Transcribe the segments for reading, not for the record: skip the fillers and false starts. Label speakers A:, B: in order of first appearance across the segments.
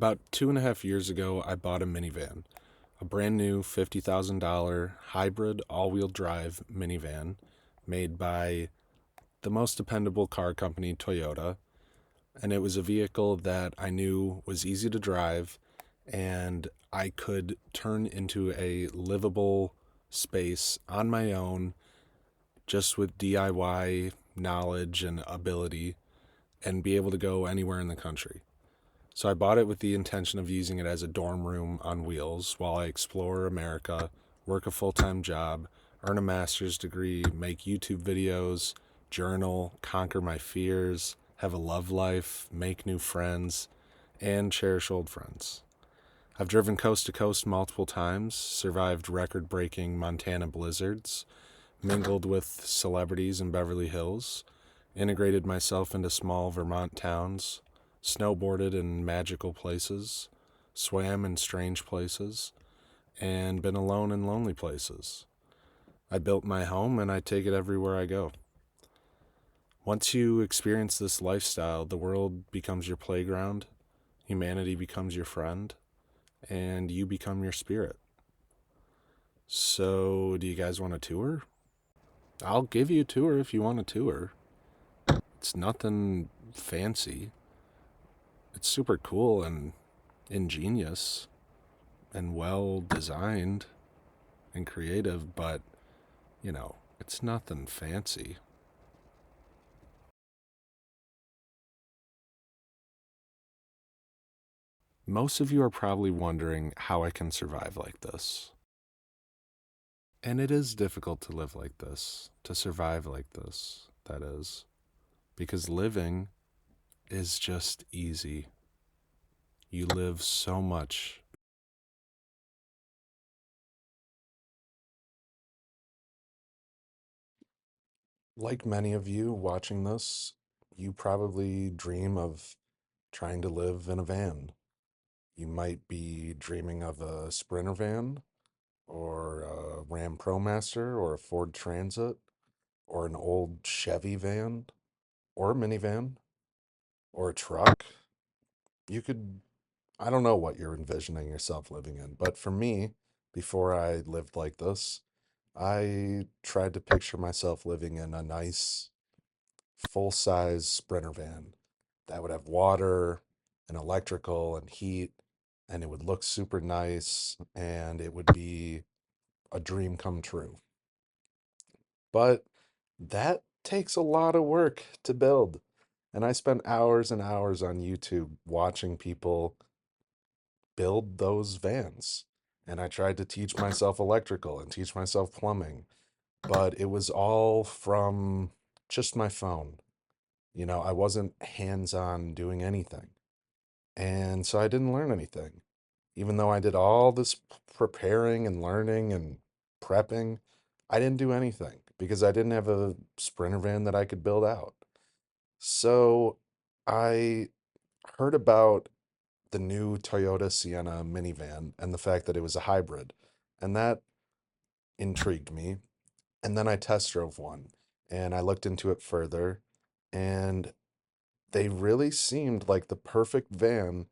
A: About 2.5 years ago, I bought a minivan, a brand new $50,000 hybrid all-wheel drive minivan made by the most dependable car company, Toyota. And it was a vehicle that I knew was easy to drive and I could turn into a livable space on my own just with DIY knowledge and ability and be able to go anywhere in the country. So I bought it with the intention of using it as a dorm room on wheels while I explore America, work a full-time job, earn a master's degree, make YouTube videos, journal, conquer my fears, have a love life, make new friends, and cherish old friends. I've driven coast to coast multiple times, survived record-breaking Montana blizzards, mingled with celebrities in Beverly Hills, integrated myself into small Vermont towns, snowboarded in magical places, swam in strange places, and been alone in lonely places. I built my home and I take it everywhere I go. Once you experience this lifestyle, the world becomes your playground, humanity becomes your friend, and you become your spirit. So, do you guys want a tour? I'll give you a tour if you want a tour. It's nothing fancy. It's super cool and ingenious and well designed and creative, but, it's nothing fancy. Most of you are probably wondering how I can survive like this. And it is difficult to live like this, to survive like this, that is, because living is just easy. You live so much. Like many of you watching this, you probably dream of trying to live in a van. You might be dreaming of a Sprinter van, or a Ram ProMaster, or a Ford Transit, or an old Chevy van, or a minivan, or a truck. You could, I don't know what you're envisioning yourself living in, but for me, before I lived like this, I tried to picture myself living in a nice, full size Sprinter van that would have water and electrical and heat, and it would look super nice, and it would be a dream come true. But that takes a lot of work to build. And I spent hours and hours on YouTube watching people build those vans. And I tried to teach myself electrical and teach myself plumbing, but it was all from just my phone. I wasn't hands on doing anything. And so I didn't learn anything. Even though I did all this preparing and learning and prepping, I didn't do anything because I didn't have a Sprinter van that I could build out. So I heard about the new Toyota Sienna minivan and the fact that it was a hybrid, and that intrigued me. And then I test drove one and I looked into it further, and they really seemed like the perfect van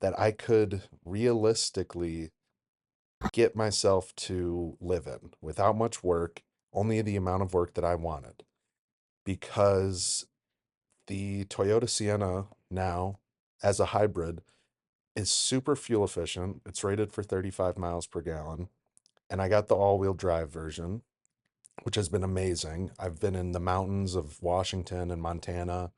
A: that I could realistically get myself to live in without much work, only the amount of work that I wanted. Because the Toyota Sienna now, as a hybrid, is super fuel efficient. It's rated for 35 miles per gallon. And I got the all wheel drive version, which has been amazing. I've been in the mountains of Washington and Montana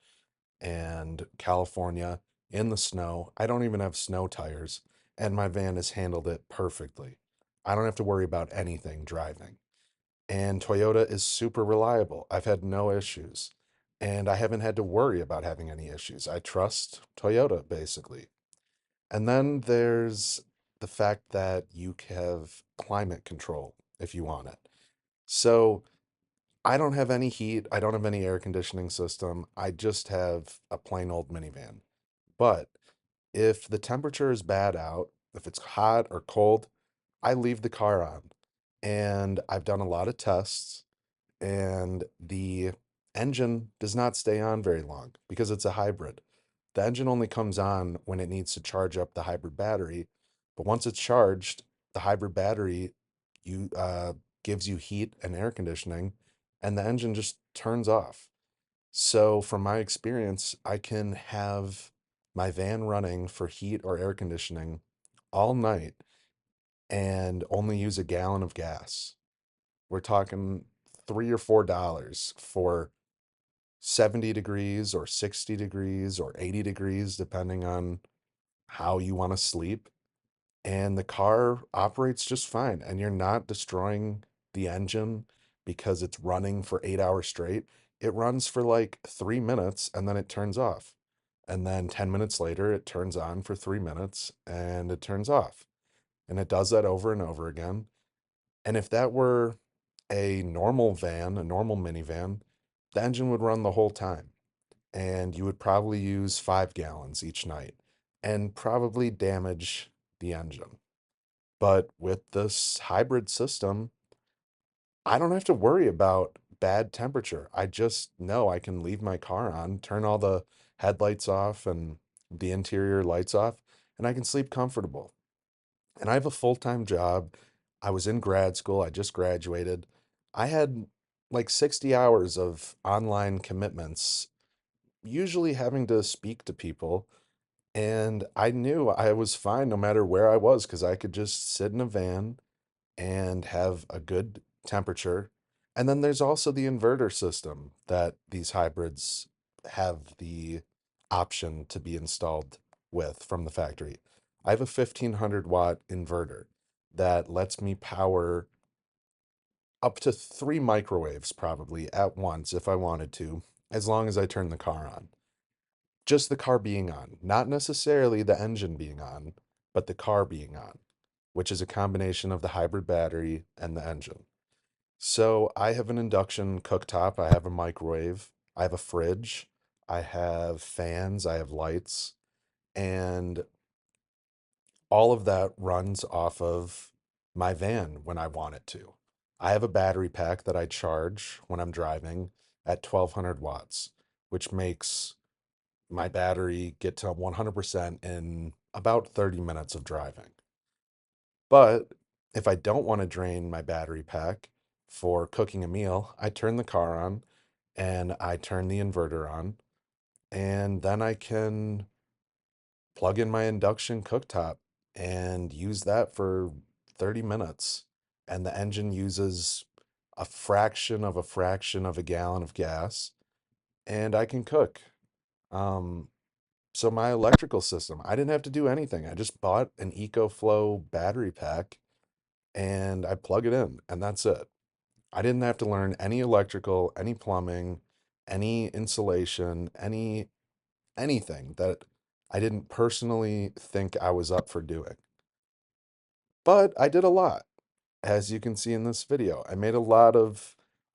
A: and California in the snow. I don't even have snow tires, and my van has handled it perfectly. I don't have to worry about anything driving. And Toyota is super reliable. I've had no issues, and I haven't had to worry about having any issues. I trust Toyota basically. And then there's the fact that you have climate control if you want it. So I don't have any heat. I don't have any air conditioning system. I just have a plain old minivan. But if the temperature is bad out, if it's hot or cold, I leave the car on. And I've done a lot of tests, and the engine does not stay on very long because it's a hybrid. The engine only comes on when it needs to charge up the hybrid battery. But once it's charged, the hybrid battery you gives you heat and air conditioning, and the engine just turns off. So, from my experience, I can have my van running for heat or air conditioning all night and only use a gallon of gas. We're talking $3 or $4 for 70 degrees or 60 degrees or 80 degrees, depending on how you want to sleep. And the car operates just fine. And you're not destroying the engine because it's running for 8 hours straight. It runs for like 3 minutes and then it turns off. And then 10 minutes later, it turns on for 3 minutes and it turns off. And it does that over and over again. And if that were a normal van, a normal minivan, the engine would run the whole time. And you would probably use 5 gallons each night and probably damage the engine. But with this hybrid system, I don't have to worry about bad temperature. I just know I can leave my car on, turn all the headlights off and the interior lights off, and I can sleep comfortable. And I have a full-time job. I was in grad school. I just graduated. I had like 60 hours of online commitments, usually having to speak to people. And I knew I was fine no matter where I was because I could just sit in a van and have a good temperature. And then there's also the inverter system that these hybrids have the option to be installed with from the factory. I have a 1500-watt inverter that lets me power up to 3 microwaves probably at once if I wanted to, as long as I turn the car on. Just the car being on, not necessarily the engine being on, but the car being on, which is a combination of the hybrid battery and the engine. So I have an induction cooktop, I have a microwave, I have a fridge, I have fans, I have lights, and all of that runs off of my van when I want it to. I have a battery pack that I charge when I'm driving at 1200 watts, which makes my battery get to 100% in about 30 minutes of driving. But if I don't want to drain my battery pack for cooking a meal, I turn the car on and I turn the inverter on, and then I can plug in my induction cooktop and use that for 30 minutes. And the engine uses a fraction of a fraction of a gallon of gas, and I can cook. Um, So my electrical system, I didn't have to do anything. I just bought an EcoFlow battery pack and I plug it in and that's it. I didn't have to learn any electrical, any plumbing, any insulation, anything that I didn't personally think I was up for doing. But I did a lot, as you can see in this video. I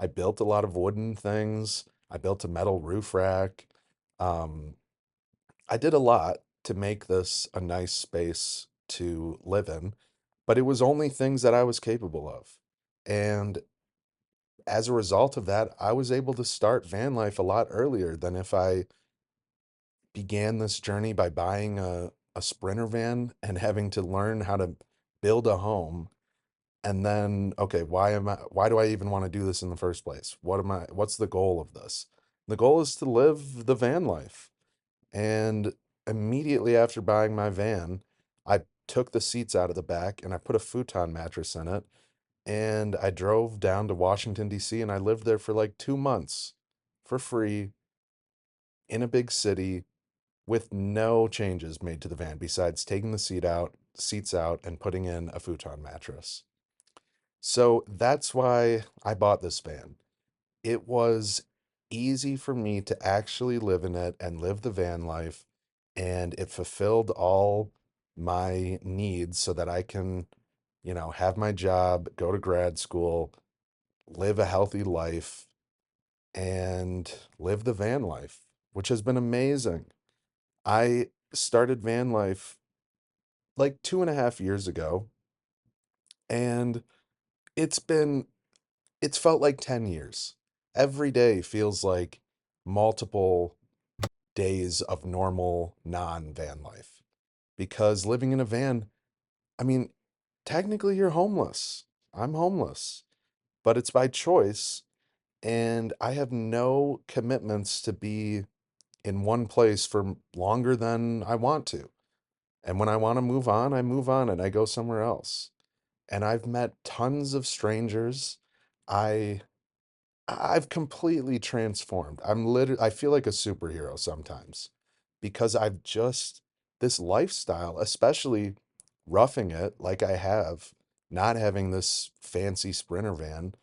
A: built a lot of wooden things. I built a metal roof rack. Um, I did a lot to make this a nice space to live in, but it was only things that I was capable of. And as a result of that, I was able to start van life a lot earlier than if I began this journey by buying a Sprinter van and having to learn how to build a home. And then, okay, why do I even want to do this in the first place? What's the goal of this? The goal is to live the van life. And immediately after buying my van, I took the seats out of the back and I put a futon mattress in it. And I drove down to Washington, D.C., and I lived there for like 2 months for free in a big city with no changes made to the van besides taking seats out, and putting in a futon mattress. So that's why I bought this van. It was easy for me to actually live in it and live the van life, and it fulfilled all my needs so that I can, have my job, go to grad school, live a healthy life, and live the van life, which has been amazing. I started van life like 2.5 years ago, and it's been it's felt like 10 years. Every day feels like multiple days of normal non-van life. Because living in a van, I mean, technically you're homeless. I'm homeless, but it's by choice, and I have no commitments to be in one place for longer than I want to. And when I want to move on, I move on and I go somewhere else. And I've met tons of strangers. I I've completely transformed. I feel like a superhero sometimes because I've just this lifestyle, especially roughing it like I have, not having this fancy Sprinter van.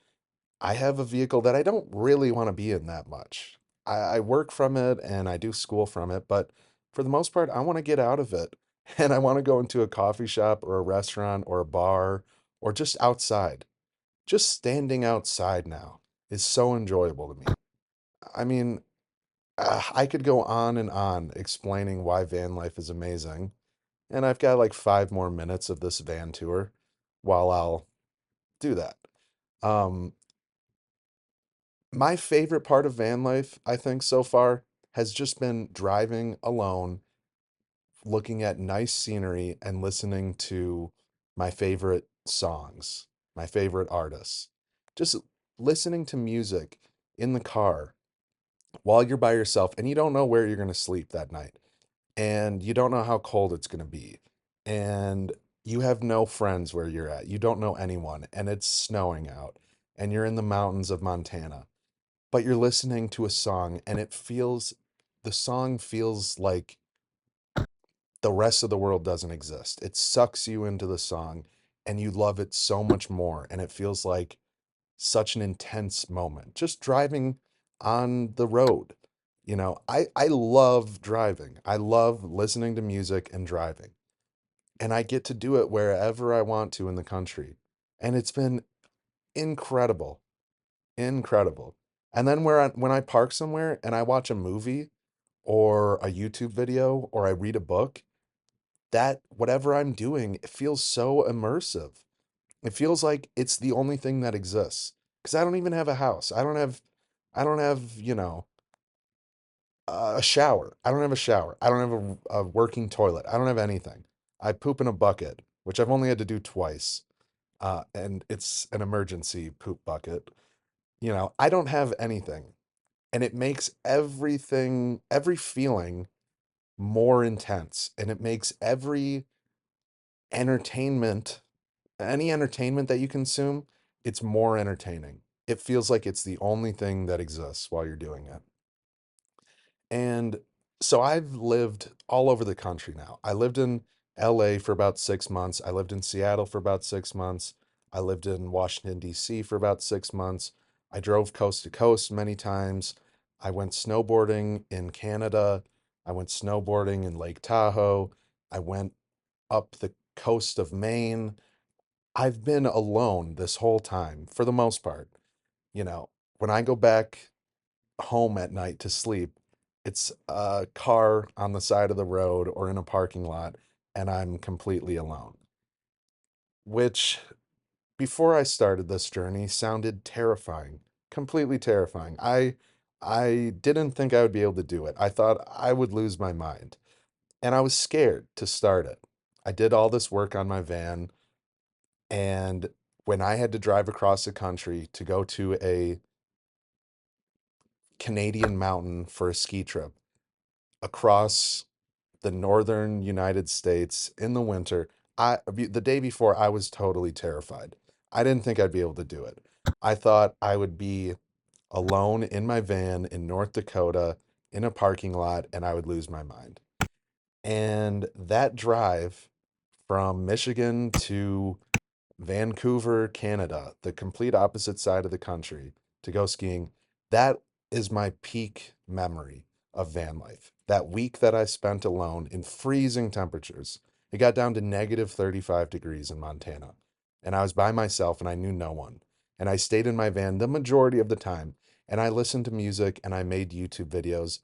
A: I have a vehicle that I don't really want to be in that much. I work from it and I do school from it, but for the most part, I want to get out of it. And I want to go into a coffee shop or a restaurant or a bar or just outside. Just standing outside now is so enjoyable to me. I mean, I could go on and on explaining why van life is amazing. And I've got like 5 more minutes of this van tour while I'll do that. Um, my favorite part of van life, I think, so far has just been driving alone, looking at nice scenery, and listening to my favorite songs, my favorite artists. Just listening to music in the car while you're by yourself and you don't know where you're going to sleep that night and you don't know how cold it's going to be and you have no friends where you're at. You don't know anyone and it's snowing out and you're in the mountains of Montana, but you're listening to a song and the song feels like the rest of the world doesn't exist. It sucks you into the song and you love it so much more. And it feels like such an intense moment. Just driving on the road. I love driving. I love listening to music and driving. And I get to do it wherever I want to in the country. And it's been incredible. Incredible. And then when I park somewhere and I watch a movie or a YouTube video or I read a book, that whatever I'm doing, it feels so immersive. It feels like it's the only thing that exists. Because I don't even have a house. I don't have, a shower. I don't have a shower. I don't have a working toilet. I don't have anything. I poop in a bucket, which I've only had to do twice. And it's an emergency poop bucket. I don't have anything. And it makes every feeling more intense. And it makes every entertainment any entertainment that you consume, it's more entertaining. It feels like it's the only thing that exists while you're doing it. And so I've lived all over the country now. I lived in LA for about 6 months. I lived in Seattle for about 6 months. I lived in Washington, D.C. for about 6 months. I drove coast to coast many times. I went snowboarding in Canada. I went snowboarding in Lake Tahoe. I went up the coast of Maine. I've been alone this whole time for the most part. You know, when I go back home at night to sleep, it's a car on the side of the road or in a parking lot, and I'm completely alone, which before I started this journey sounded terrifying, completely terrifying. I didn't think I would be able to do it. I thought I would lose my mind, and I was scared to start it. I did all this work on my van. And when I had to drive across the country to go to a Canadian mountain for a ski trip across the northern United States in the winter, the day before I was totally terrified. I didn't think I'd be able to do it. I thought I would be alone in my van in North Dakota in a parking lot and I would lose my mind. And that drive from Michigan to Vancouver, Canada, the complete opposite side of the country to go skiing. That is my peak memory of van life. That week that I spent alone in freezing temperatures. It got down to negative 35 degrees in Montana. And I was by myself and I knew no one. And I stayed in my van the majority of the time. And I listened to music and I made YouTube videos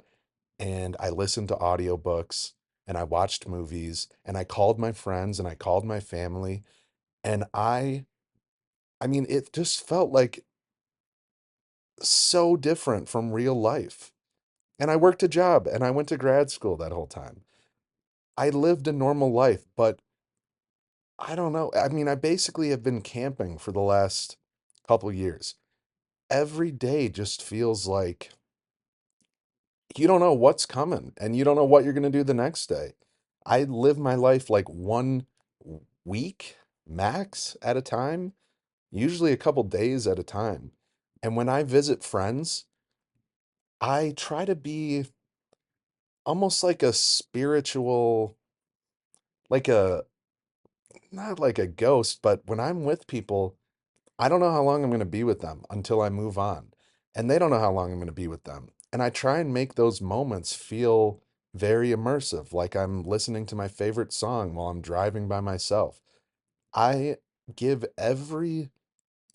A: and I listened to audiobooks and I watched movies and I called my friends and I called my family and I mean, it just felt like so different from real life. and I worked a job and I went to grad school that whole time. I lived a normal life, but I don't know. I mean, I basically have been camping for the last couple years. Every day just feels like you don't know what's coming and you don't know what you're going to do the next day. I live my life like one week max at a time, usually a couple days at a time. And when I visit friends, I try to be almost like a spiritual, like a, not like a ghost, but when I'm with people, I don't know how long I'm going to be with them until I move on. And they don't know how long I'm going to be with them. And I try and make those moments feel very immersive, like I'm listening to my favorite song while I'm driving by myself. I give every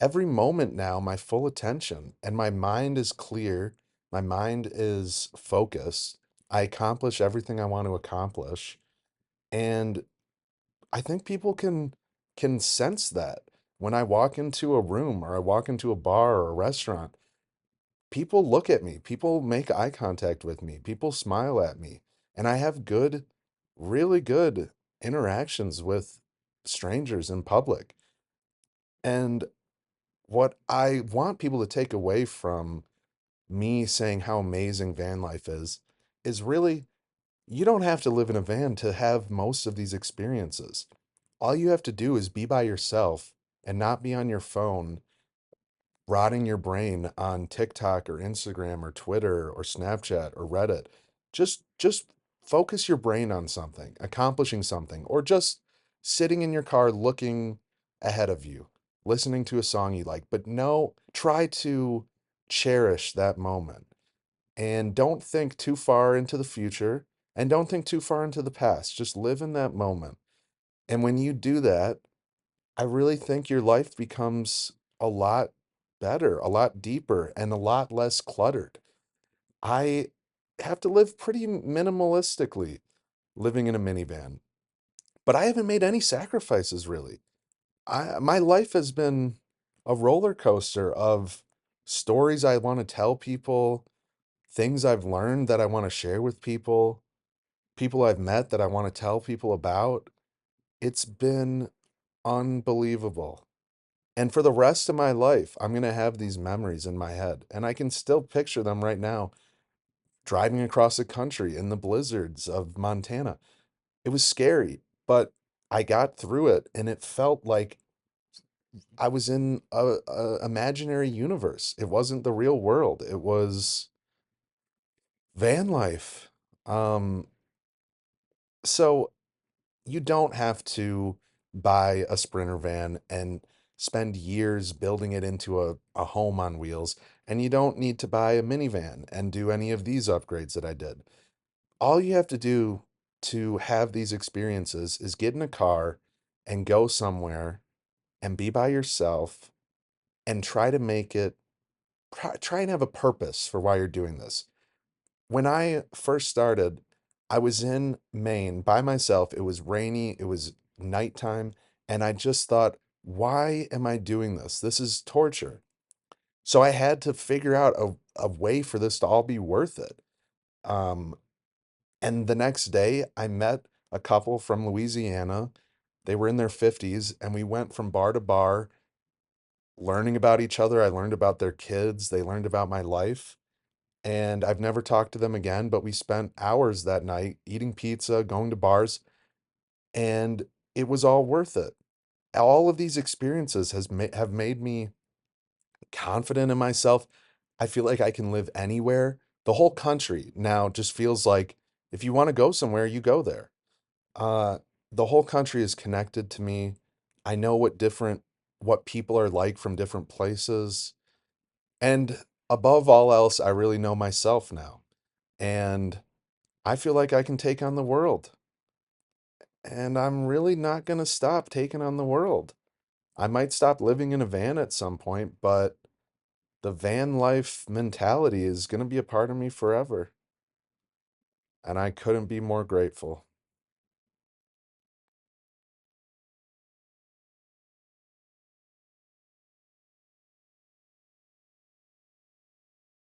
A: moment now my full attention, and my mind is clear, my mind is focused. I accomplish everything I want to accomplish, and I think people can sense that when I walk into a room or I walk into a bar or a restaurant. People look at me, people make eye contact with me, people smile at me, and I have good, really good interactions with strangers in public. And what I want people to take away from me saying how amazing van life is really you don't have to live in a van to have most of these experiences. All you have to do is be by yourself and not be on your phone, rotting your brain on TikTok or Instagram or Twitter or Snapchat or Reddit. Just focus your brain on something, accomplishing something, or just sitting in your car looking ahead of you, listening to a song you like. But no, try to cherish that moment and don't think too far into the future and don't think too far into the past. Just live in that moment. And when you do that, I really think your life becomes a lot better, a lot deeper, and a lot less cluttered. I have to live pretty minimalistically living in a minivan, but I haven't made any sacrifices really. My life has been a roller coaster of stories I want to tell people, things I've learned that I want to share with people, people I've met that I want to tell people about. It's been unbelievable. And for the rest of my life, I'm going to have these memories in my head. And I can still picture them right now, driving across the country in the blizzards of Montana. It was scary, but I got through it and it felt like I was in a imaginary universe. It wasn't the real world. It was van life. Um, so you don't have to buy a Sprinter van and spend years building it into a home on wheels. And you don't need to buy a minivan and do any of these upgrades that I did. All you have to do to have these experiences is get in a car and go somewhere and be by yourself and try to make it, try and have a purpose for why you're doing this. When I first started, I was in Maine by myself. It was rainy, it was nighttime, and I just thought, why am I doing this? This is torture. So I had to figure out a way for this to all be worth it. Um, and the next day, I met a couple from Louisiana. They were in their 50s, and we went from bar to bar, learning about each other. I learned about their kids, they learned about my life. And I've never talked to them again, but we spent hours that night eating pizza, going to bars, and it was all worth it. All of these experiences have made me confident in myself. I feel like I can live anywhere. The whole country now just feels like if you want to go somewhere, you go there. Uh, the whole country is connected to me. I know what people are like from different places. And above all else, I really know myself now. And I feel like I can take on the world, and I'm really not going to stop taking on the world. I might stop living in a van at some point, but the van life mentality is going to be a part of me forever, and I couldn't be more grateful.